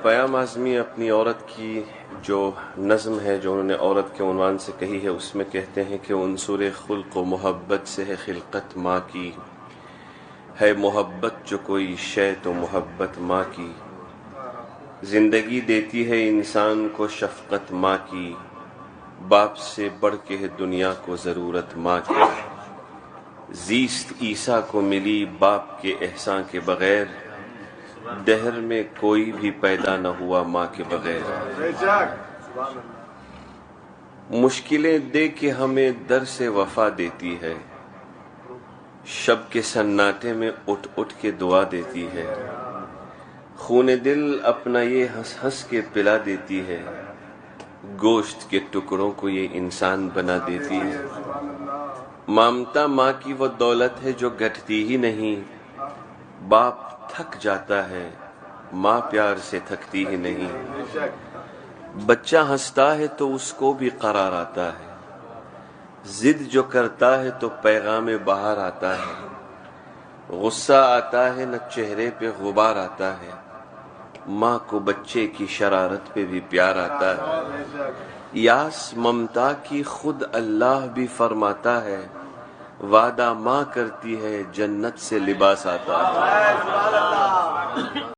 پیام اعظمی اپنی عورت کی جو نظم ہے جو انہوں نے عورت کے عنوان سے کہی ہے، اس میں کہتے ہیں کہ عنصر خلق و محبت سے ہے خلقت ماں کی، ہے محبت جو کوئی شے تو محبت ماں کی، زندگی دیتی ہے انسان کو شفقت ماں کی، باپ سے بڑھ کے ہے دنیا کو ضرورت ماں کی، زیست عیسیٰ کو ملی باپ کے احسان کے بغیر، دہر میں کوئی بھی پیدا نہ ہوا ماں کے بغیر، مشکلیں دے کے ہمیں در سے وفا دیتی ہے، شب کے سناٹے میں اٹھ اٹھ کے دعا دیتی ہے، خون دل اپنا یہ ہنس ہنس کے پلا دیتی ہے، گوشت کے ٹکڑوں کو یہ انسان بنا دیتی ہے، مامتا ماں کی وہ دولت ہے جو گھٹتی ہی نہیں، باپ تھک جاتا ہے ماں پیار سے تھکتی ہی نہیں، بچہ ہنستا ہے تو اس کو بھی قرار آتا ہے، ضد جو کرتا ہے تو پیغام بہار آتا ہے، غصہ آتا ہے نہ چہرے پہ غبار آتا ہے، ماں کو بچے کی شرارت پہ بھی پیار آتا ہے، یاس ممتا کی خود اللہ بھی فرماتا ہے، وعدہ ماں کرتی ہے جنت سے لباس آتا ہے۔